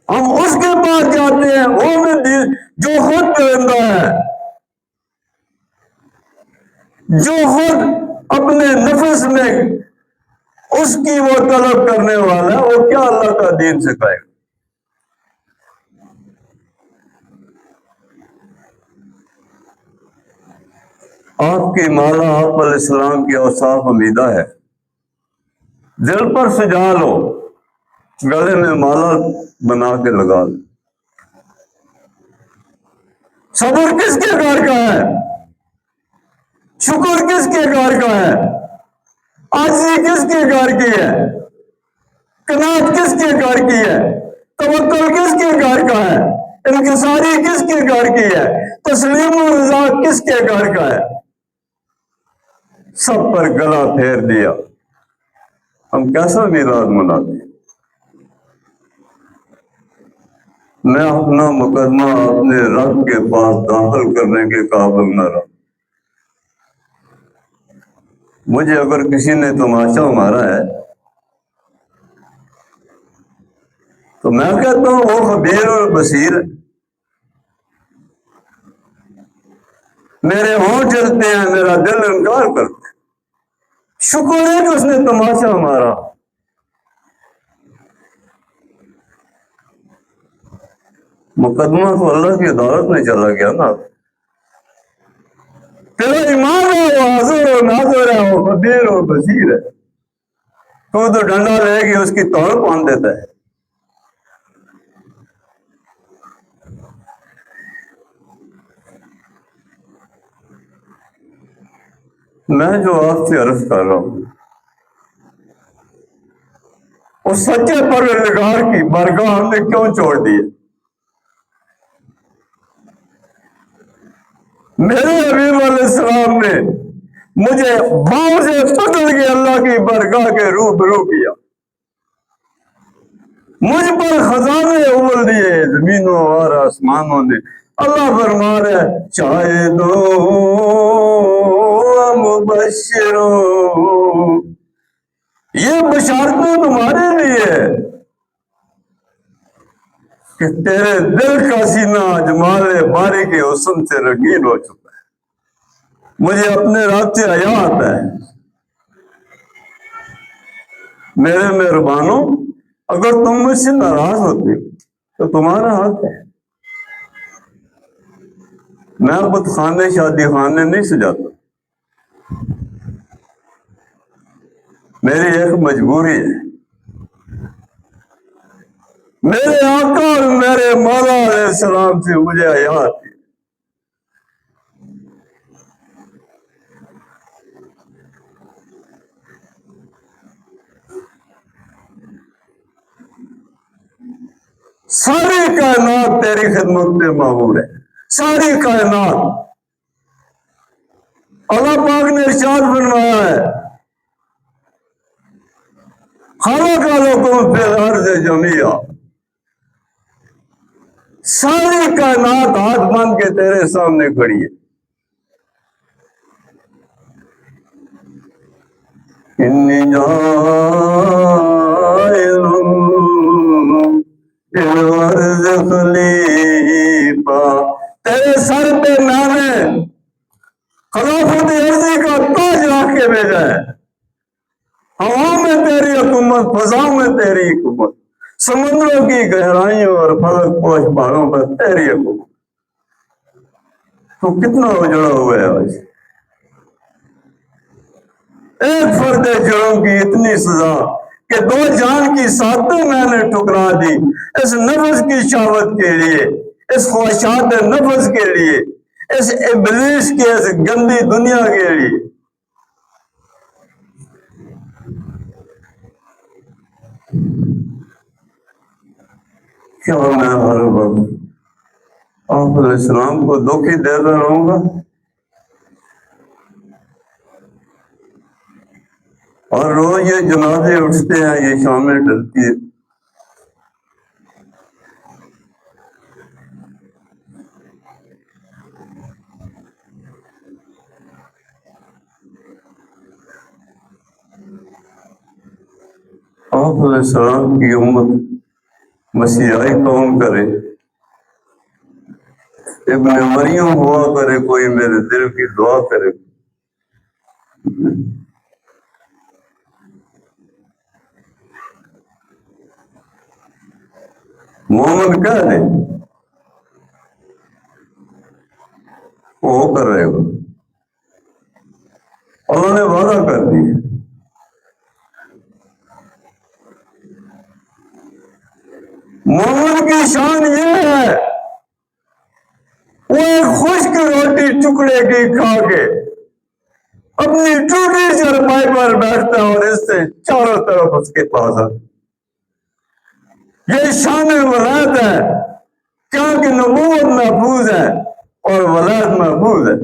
ہم اس کے پاس جاتے ہیں وہ بھی جو خود درندہ ہے، جو خود اپنے نفس میں اس کی وہ طلب کرنے والا ہے، وہ کیا اللہ کا دین سکھائے گا؟ آپ کی مالا آپ علیہ السلام کی اوصاف حمیدہ ہے، دل پر سجا لو، گلے میں مالا بنا کے لگا لو۔ صبر کس کے گھر کا ہے؟ شکر کس کے گھر کا ہے؟ عاجزی کس کے گھر کی ہے؟ قناعت کس کے گھر کی ہے؟ توکل کس کے گھر کا ہے؟ انکساری کس کے گھر کی ہے؟ تسلیم و رضا کس کے گھر کا ہے؟ سب پر گلا پھیر دیا، ہم کیسا میلاد مناتے ہیں؟ میں اپنا مقدمہ اپنے رب کے پاس داخل کرنے کے قابل نہ رہا۔ مجھے اگر کسی نے تماشا مارا ہے تو میں کہتا ہوں وہ خبیر اور بصیر ہے۔ میرے ہونٹ جلتے ہیں، میرا دل انکار کرتا ہے۔ شکر ہے کہ اس نے تماشا مارا۔ مقدمہ تو اللہ کی عدالت میں چلا گیا نا۔ تیرا ایمان ہے وہ حاضر اور ناظر ہے، وہ خبیر اور بصیر ہے۔ تو ڈنڈا لے کے اس کی توڑ باندھ دیتا ہے۔ میں جو آپ سے عرض کر رہا ہوں اس سچے پروردگار کی بارگاہ ہم نے کیوں چھوڑ دی؟ میرے حبیب علیہ السلام نے مجھے باؤں سے پکڑ کے اللہ کی بارگاہ کے روبرو کیا، مجھ پر خزانے ابل دیے زمینوں اور آسمانوں نے۔ اللہ فرما رہے شاہدوں مبشروں، یہ بشارتیں تمہارے لیے کہ تیرے دل کا سینہ جمال باری کے حسن سے رنگین ہو چکا ہے۔ مجھے اپنے رب سے حیا آتا ہے۔ میرے مہربانوں، اگر تم مجھ سے ناراض ہوتے تو تمہارا حق ہے۔ میں بت خانے شادی خانے نہیں سجاتا، میری ایک مجبوری ہے۔ میرے آقا اور میرے مولا علیہ السلام سے مجھے حیا آتی ہے۔ ساری کائنات تیری خدمت میں معمور ہے، ساری کائنات۔ اللہ پاک نے ارشاد فرمایا ہے خلق لکم فی الارض جمیعا، ساری کائنات ہاتھ باندھ کے تیرے سامنے کھڑی ہے۔ انی جاعل فی الارض خلیفہ، تیرے سر پہ میں نے خلافت عرضی کا تاج رکھ کے بھیجا ہے۔ ہوا میں تیری حکومت، فضاؤں میں تیری حکومت، سمندروں کی گہرائیوں اور فلک پوش پہاڑوں پر تیری حکومت۔ تو کتنا اجڑا ہوا ہے آج۔ ایک فرد جرم کی اتنی سزا کہ 2 جان کی ساتیں میں نے ٹکرا دی، اس نفس کی شہوت کے لیے، اس خواہشات نفس کے لیے، اس ابلیس کی اس گندی دنیا کے لیے۔ کیا میں ہر وقت آپ علیہ السلام کو دکھ ہی دیتا رہوں گا؟ اور روز یہ جنازے اٹھتے ہیں، یہ شامیں ڈلتی ہے۔ آپ علیہ السلام کی امت مسیحائی قوم کرے، ابن مریم ہوا کرے، کوئی میرے دل کی دعا کرے۔ مومن کہہ دے وہ کر رہے ہو، اللہ نے وعدہ کر دیا۔ مومن کی شان یہ ہے وہ ایک خشک روٹی ٹکڑے کی کھا کے اپنی ٹوٹی چرپائی پر بیٹھتا ہے اور اس سے چاروں طرف اس کے پاس آتا۔ یہ شان ولایت ہے، کیونکہ نبوت محفوظ ہے اور ولایت محفوظ ہے،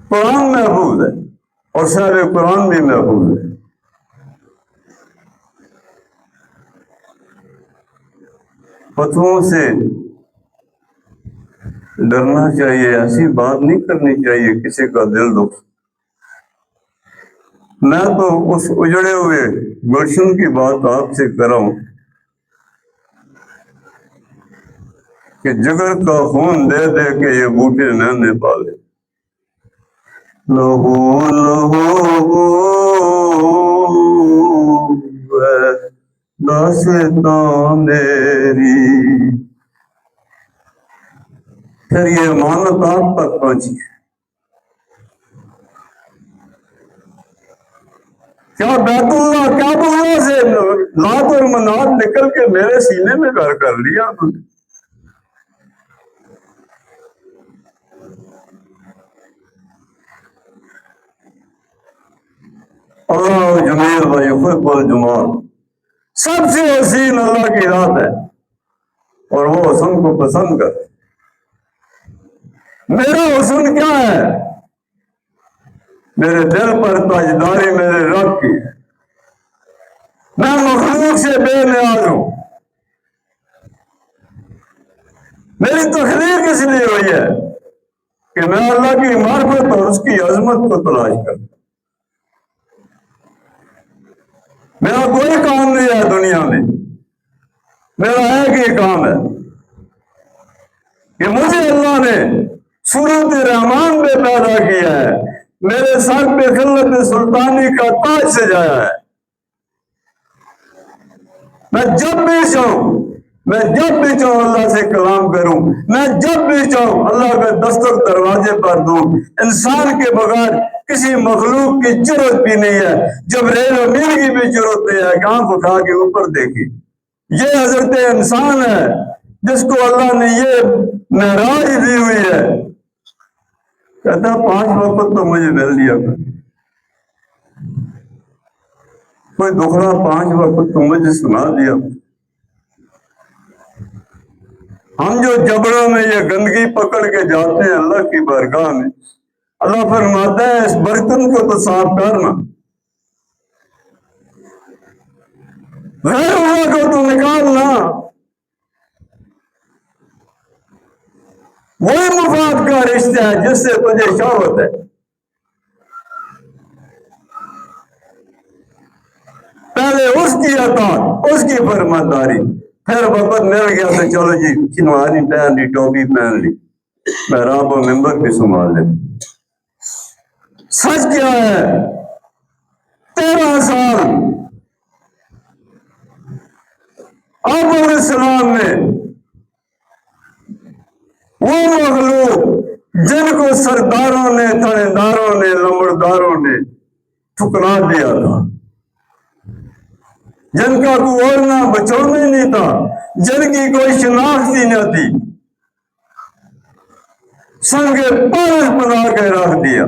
قرآن محفوظ ہے اور سارے قرآن بھی محفوظ ہے۔ فتووں سے ڈرنا چاہیے، ایسی بات نہیں کرنی چاہیے کسی کا دل دکھ۔ میں تو اس اجڑے ہوئے گلشن کی بات آپ سے کر رہا ہوں کہ جگر کا خون دے دے کے یہ بوٹے نہ پالے۔ لہو لہو ہے داستان میری، پھر یہ امانت آپ تک پہنچی۔ کیا بیت اللہ کعبۃ اللہ سے لات اور منات نکل کے میرے سینے میں گھر کر لیا انہوں نے؟ اللہ جمیل و یحب الجمال، سب سے حسین اللہ کی ذات ہے اور وہ حسن کو پسند کرتے۔ میرا حسن کیا ہے؟ میرے دل پر تاجداری میرے رب کی ہے، میں مخلوق سے بے نیاز ہوں۔ میری تخلیق اس لیے ہوئی ہے کہ میں اللہ کی معرفت اور اس کی عظمت کو تلاش کروں۔ میرا کوئی کام نہیں ہے دنیا میں، میرا ایک ہی کام ہے کہ مجھے اللہ نے صورت رحمان میں پیدا کیا ہے، میرے سر پہ خلت سلطانی کا تاج سجایا ہے۔ میں جب بھی چاہوں اللہ سے کلام کروں، میں جب بھی چاہوں اللہ کا دستک دروازے پر دوں۔ انسان کے بغیر کسی مخلوق کی جرت بھی نہیں ہے، جبرائیل امین کی بھی جرت نہیں ہے کہ آنکھ اٹھا کے اوپر دیکھی۔ یہ حضرت انسان ہے جس کو اللہ نے یہ معراج دی ہوئی ہے، کہتا 5 وقت تو مجھے مل لیا کوئی دکھڑا 5 وقت تو مجھے سنا دیا۔ ہم جو جبڑوں میں یہ گندگی پکڑ کے جاتے ہیں اللہ کی بارگاہ میں، اللہ فرماتا ہے اس برتن کو تو صاف کرنا، غیر اللہ کو تو نکالنا۔ وہی مفاد کا رشتہ ہے جس سے تجھے شہوت ہے۔ پہلے اس کی اطاعت، اس کی فرمانبرداری، پھر وقت مل گیا تو چلو جی چنواری پہن لی، ٹوپی پہن لی، محراب و منبر بھی سنبھال لے۔ سچ کیا ہے 13 سال آدم علیہ السلام نے وہ مخلوق جن کو سرداروں نے، تھانے نے، لمبرداروں نے ٹھکرا دیا تھا، جن کا کوئی اوڑھنا بچوڑنا ہی نہیں تھا، جن کی کوئی شناخت ہی نہ تھی، سنگ پارس بنا کے رکھ دیا۔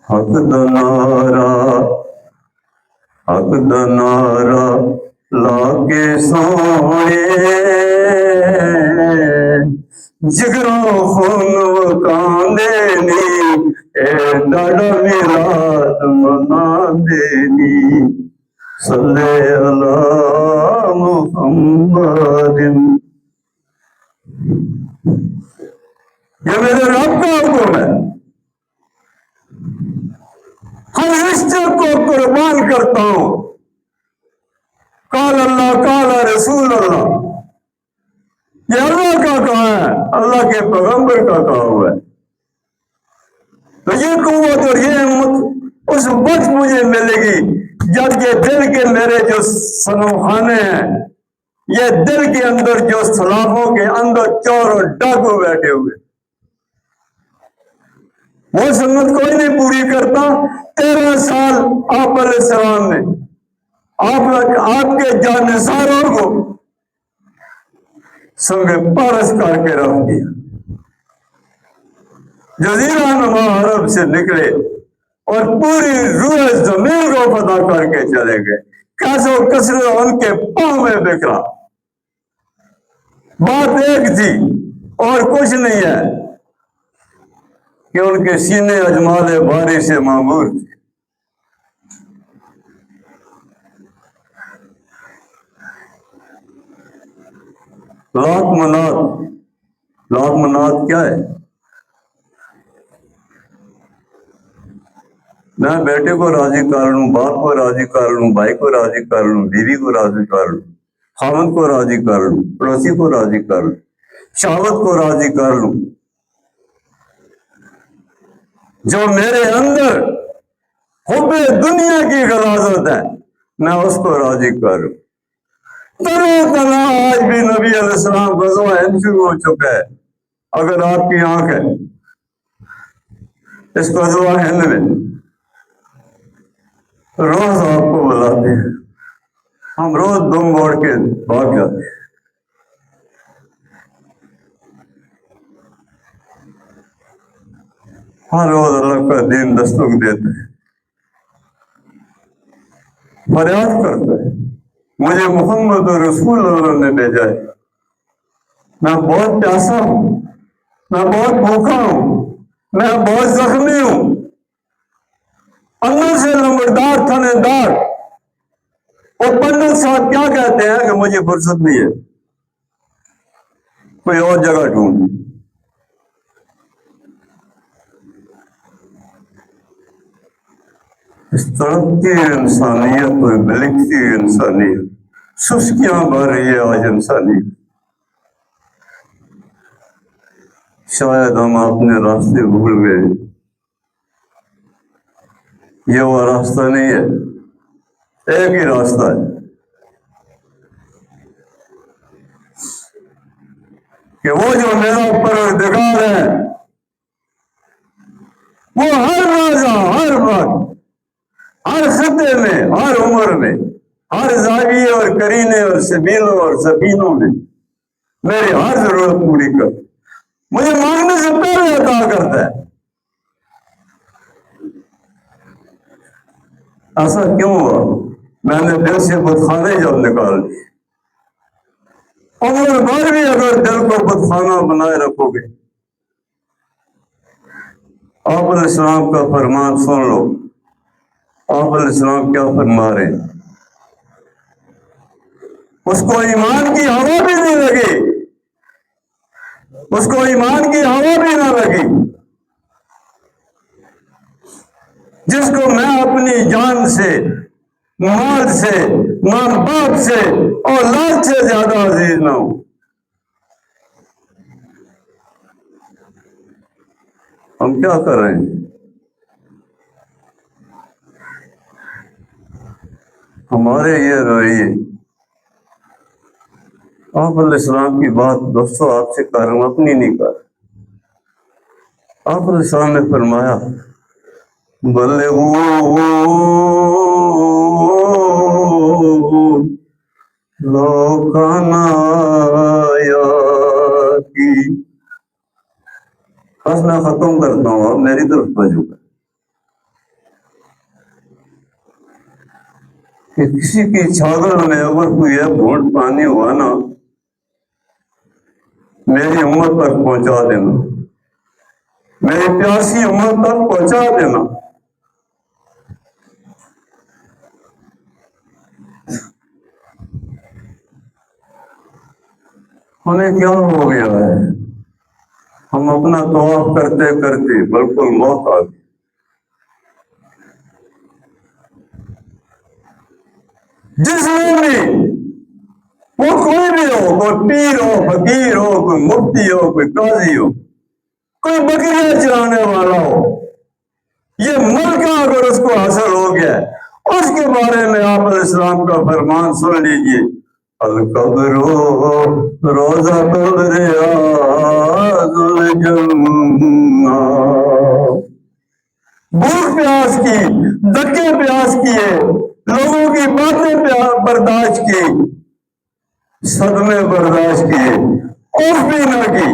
حق دا نعرہ لا کے سونے، جگروں خون وکان دینی، اے ڈاڈا میرات منا دینی، صلی اللہ محمد۔ یہ میرے رب کا حکم ہے، ہر رشتے کو قربان کرتا ہوں۔ قال اللہ قال رسول اللہ، یہ اللہ کا کہا ہے، اللہ کے پیغمبر کا کہا ہوا ہے۔ تو یہ قوت اور یہ ہمت اس وقت مجھے ملے گی جب یہ دل کے میرے جو سنوخانے ہیں، یہ دل کے اندر جو سلاخوں کے اندر چور اور ڈاکو بیٹھے ہوئے، وہ سنت کوئی نہیں پوری کرتا۔ 13 سال آپ علیہ السلام نے آپ کے جانثاروں کو سنگ پارس کر کے رکھ دیا، جزیرہ نما عرب سے نکلے اور پوری روح زمین کو فتح کر کے چلے گئے۔ کیسو کثرت ان کے پاؤں میں بکھرا۔ بات ایک تھی اور کچھ نہیں ہے کہ ان کے سینے اجمال باری سے معمور تھے۔ لاکھ منات کیا ہے؟ میں بیٹے کو راضی کر لوں، باپ کو راضی کر لوں، بھائی کو راضی کر لوں، بیوی کو راضی کر لوں، خاوند کو راضی کر لوں، پڑوسی کو راضی کر لوں، شہوت کو راضی کر لوں۔ جو میرے اندر حب دنیا کی غلاظت ہے میں اس کو راضی کروں۔ تنا آج بھی نبی علیہ السلام غزوہ ہند شروع ہو چکا ہے۔ اگر آپ کی آنکھ ہے اس غزوہ ہند میں، روز آپ کو بلاتے ہیں، ہم روز دم موڑ کے بھاگ جاتے ہیں۔ ہر روز اللہ کا دین دستک دیتا ہے، فریاد کرتا ہے مجھے محمد رسول اللہ نے بھیجا ہے، میں بہت پیاسا ہوں، میں بہت بھوکا ہوں، میں بہت زخمی ہوں، اندر سے لمبردار تھنے دار۔ اور پنڈت صاحب کیا کہتے ہیں کہ مجھے فرصت نہیں ہے، کوئی اور جگہ ڈھونڈ۔ اس تڑپتی انسانیت اور بلکتی انسانیت، سسکیاں بھر رہی ہے آج انسانیت۔ شاید ہم اپنے راستے بھول گئے۔ یہ وہ راستہ نہیں ہے، ایک ہی راستہ ہے کہ وہ جو میرا پروردگار ہے وہ ہر روزہ، ہر وقت، ہر خطے میں، ہر عمر میں، ہر زاویے اور کرینے اور سبیلوں اور سبینوں میں میری ہر ضرورت پوری کر، مجھے مانگنے سے پہلے عطا کرتا ہے۔ ایسا کیوں ہوا؟ میں نے دل سے بتخانے جب نکال دی۔ عمر بھر بھی اگر دل کو بتخانہ بنائے رکھو گے، آپ علیہ السلام کا فرمان سن لو۔ آپ علیہ السلام کیا فرما رہے ہیں؟ اس کو ایمان کی ہوا بھی نہیں لگی، اس کو ایمان کی ہوا بھی نہ لگی جس کو میں اپنی جان سے، مال سے، ماں باپ سے، اولاد سے زیادہ عزیز نہ ہوں۔ ہم کیا کر رہے ہیں؟ ہمارے یہ رویے، آپ علیہ السلام کی بات دوستوں آپ سے کر رہا ہوں، اپنی نہیں کر۔ آپ علیہ السلام نے فرمایا بلغوا لو کان آیاتی۔ بس میں ختم کرتا ہوں، اب میری طرف توجہ کر کہ کسی کی چھاگل میں اگر کوئی ایک گھونٹ پانی ہوا نا، میری امت تک پہنچا دینا، میری پیاسی امت تک پہنچا دینا۔ ہمیں کیا ہو گیا ہے؟ ہم اپنا طواف کرتے کرتے بالکل موت آ گئی۔ جس میں بھی وہ کوئی بھی ہو، کوئی پیر ہو، فقیر ہو، کوئی مفتی ہو، کوئی قاضی ہو، کوئی بکریاں چرانے والا ہو، یہ ملکہ اگر اس کو حاصل ہو گیا اس کے بارے میں آپ علیہ السلام کا فرمان سن لیجئے، القبر روضۃ ریاض الجنہ۔ بھوک پیاس کی، دھکے پیاس کیے، لوگوں کی باتیں برداشت کی، صدمے برداشت کیے، اف بھی نہ کی،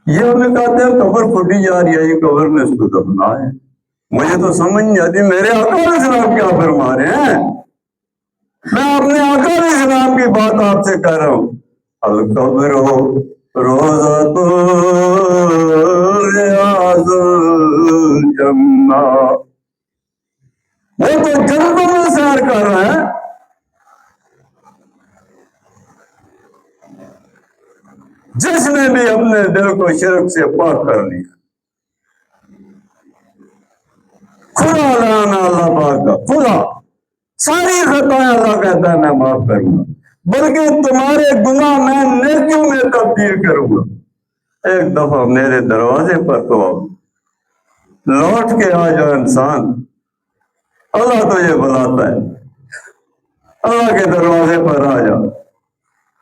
یہ ہمیں کہتے ہیں قبر پھٹی جا رہی ہے، یہ قبر میں اس کو دفنا ہے۔ مجھے تو سمجھ نہیں آتی میرے آقا علیہ السلام کیا فرما رہے ہیں۔ میں اپنے آقا علیہ السلام کی بات آپ سے کہہ رہا ہوں، القبر روضۃ ریاض الجنہ۔ وہ تو جنتوں میں سیر کر رہے ہیں۔ جس نے بھی اپنے دل کو شرک سے پاک کر لیا، خدا لانا اللہ پاک کا، خدا ساری خطائیں اللہ کہتا ہے میں معاف کروں گا، بلکہ تمہارے گناہ میں نیکیوں میں تبدیل کروں گا۔ ایک دفعہ میرے دروازے پر تو لوٹ کے آ جاؤ انسان، اللہ تجھے بلاتا ہے، اللہ کے دروازے پر آ جاؤ،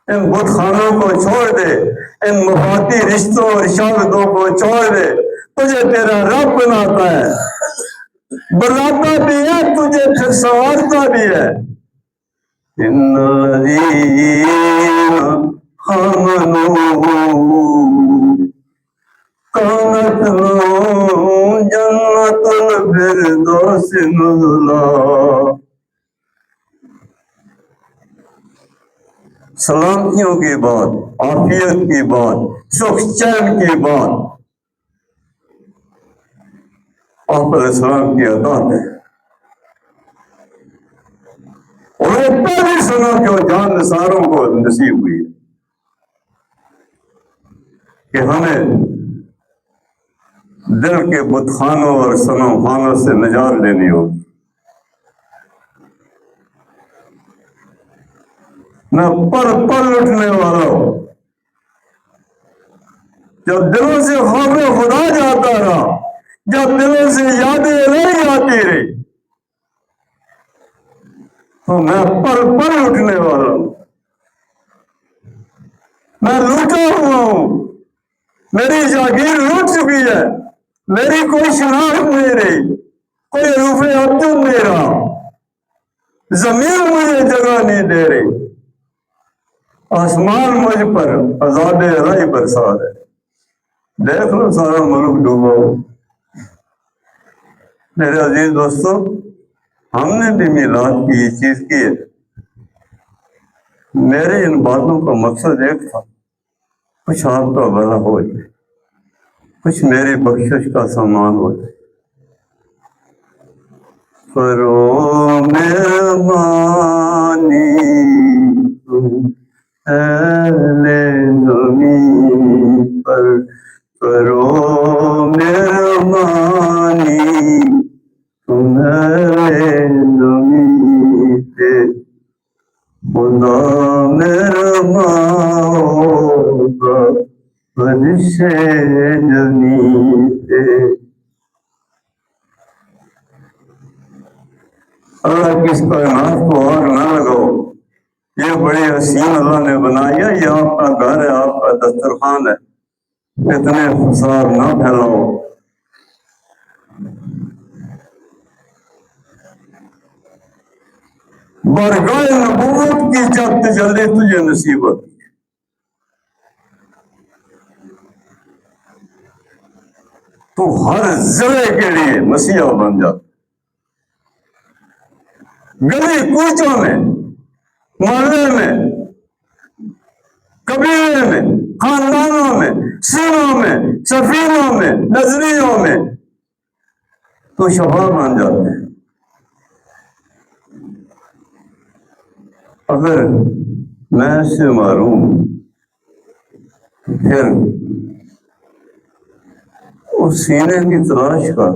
ان بت خانوں کو چھوڑ دے، ان مفاتی رشتوں اور شاگردوں کو چھوڑ دے، تجھے تیرا رب بناتا ہے، بلاتا بھی ہے تجھے، پھر سنوارتا بھی ہے۔ ان الذین آمنوا کانت لهم جنۃ الفردوس نزلا۔ سلامتیوں کی بات، عافیت کی بات، سکھ چین کی بات آپ علیہ السلام کی عطا ہے۔ انہیں پہلے سنا کہ وہ جان نثاروں کو نصیب ہوئی ہے کہ ہمیں دل کے بت خانوں اور صنم خانوں سے نجات لینی ہوگی۔ میں پل پل اٹھنے والا ہوں، جب دلوں سے خوف خدا جاتا رہا، جب دلوں سے یادیں الہی آتی رہی، تو میں پل پل اٹھنے والا ہوں۔ میں لوٹا ہوا ہوں، میری جاگیر لوٹ چکی ہے، میری کوئی شناخت نہیں رہی، کوئی روف ابجد نہیں رہا، زمین مجھے جگہ نہیں دے رہی، آسمان مجھ پر عذاب الہی برسا ہے۔ دیکھ لو سارا ملک ڈوبا ہو۔ میرے عزیز دوستو، ہم نے بھی میلاد کی یہ چیز کی ہے۔ میرے ان باتوں کا مقصد ایک تھا، کچھ آپ کا بھلا ہو جائے، کچھ میری بخشش کا سامان ہو جائے۔ کرو مہربانی تم اہل زمین پر، کرو مہربانی تم اہل زمین پہ، خدا مہربان ہوگا فرش زمین پہ۔ اللہ کس کائنات کو آگ نہ لگاؤ، یہ بڑی حسین اللہ نے بنائی ہے، یہ آپ کا گھر ہے، آپ کا دسترخوان ہے، اتنے فساد نہ پھیلاؤ۔ بارگاہ نبوت کی جب تجلی تجھے نصیب ہوتی ہے، تو ہر ضلع کے لیے مسیحا بن جاتا، گلی کوچوں میں، محلے میں، قبیلے میں، خاندانوں میں، سینوں میں، سفینوں میں، نظریوں میں تو شفا بن جاتے ہیں۔ اگر میں سے معروم پھر اس سینے کی تلاش کر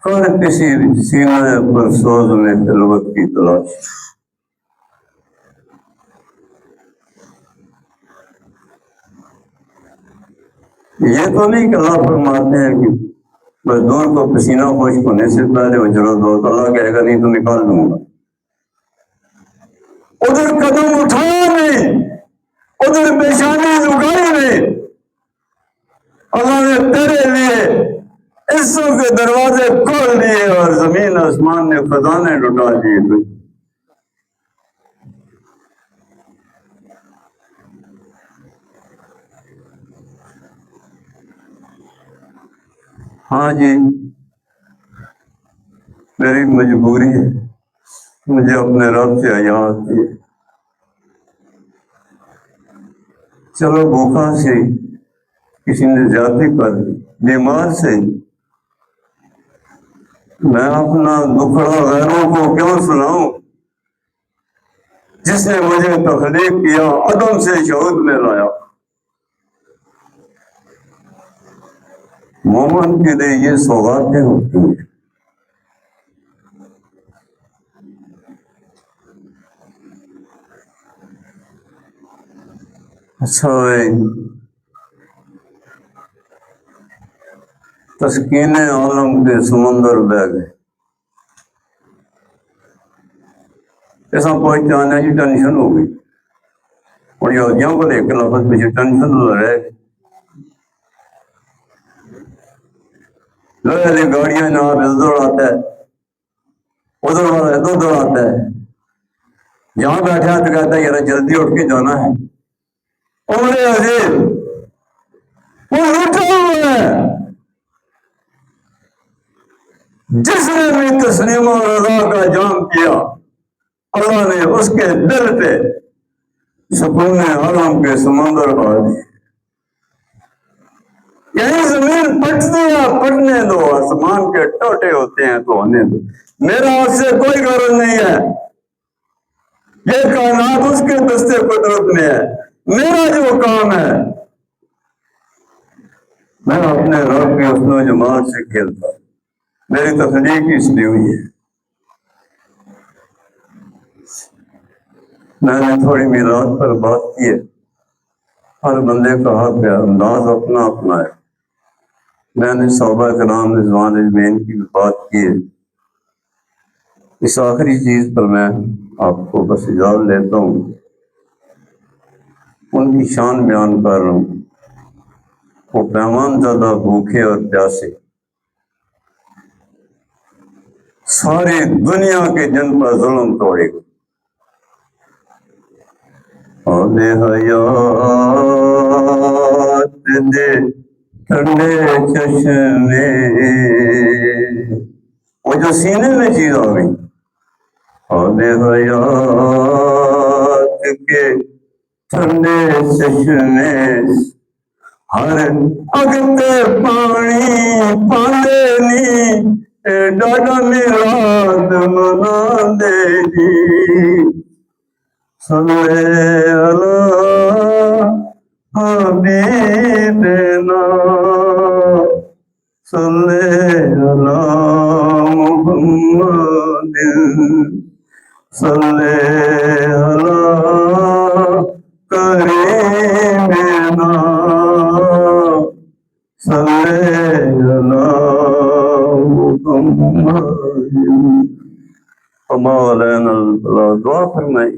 ہر کسی سینے پر سوز میں خلوت کی تلاش. یہ تو نہیں کہ اللہ فرماتے ہیں کہ مزدور کو پسینہ خشک ہونے سے پہلے اجرت دو، تو اللہ کہے گا نہیں تو نکال دوں گا. ادھر قدم اٹھایا نہیں، ادھر پیشانی جھکائی نہیں. اللہ نے تیرے لیے عزوں کے دروازے کھول دیے اور زمین آسمان نے خزانے لٹا دیے. ہاں جی، میری مجبوری ہے، مجھے اپنے رب سے حیا آتی ہے. چلو بھوکا سے کسی نے زیادتی کر دی، بیمار سے میں اپنا دکھڑا غیروں کو کیوں سناؤں؟ جس نے مجھے تخلیق کیا عدم سے شہود میں لایا. مومن کے لیے یہ سوغاتیں ہوتی ہیں. اچھا بھائی، تسکین عالم کے سمندر بہ گئے. ایسا پہچانا جی ٹینشن ہو گئی، اور یہودیوں کو دیکھ کے لفظ مجھے ٹینشن رہے. لوہے گاڑیاں جہاں ادھر آتا ہے ادھر والا ادھر آتا ہے. یہاں بیٹھا تو کہتا ہے یار جلدی اٹھ کے جانا ہے. عمر عزیز وہ اٹھا ہوا ہے. جس نے بھی تسلیم و رضا کا جام کیا، اللہ نے اس کے دل پہ سکون عالم کے سمندر بہا دیے. یہی زمین پٹتی ہے، پٹنے دو. آسمان کے ٹوٹے ہوتے ہیں تو ہونے دو. میرا اس سے کوئی غرض نہیں ہے. یہ کائنات اس کے دستے قدرت میں ہے. میرا جو کام ہے میں اپنے رب کے حسن و جمال سے کھیلتا. میری تخلیق اس لیے ہوئی ہے. میں نے تھوڑی میراث پر بات کی ہے. ہر بندے کا حق ہے، انداز اپنا اپنا ہے. میں نے صحابہ کرام رضوان اجمعین کی بات کی ہے. اس آخری چیز پر میں آپ کو بس اجازت لیتا ہوں. ان کی شان بیان کر رہا ہوں. وہ پیمان زدہ بھوکے اور پیاسے ساری دنیا کے جن پر ظلم توڑے گا. آب حیات دے ٹھنڈے چشمے، وہ جو سینے میں چیز آ گئی. آب حیات کے ٹھنڈے چشمے ہر اگتے پانی پاندے نی ڈاڈا میراد منا دے جی. صلی اللہ حبیبنا صلی اللہ محمد صلی اللہ کریمنا صلی اللہ محمد. وما علینا البلاغ. دعا فرمائی.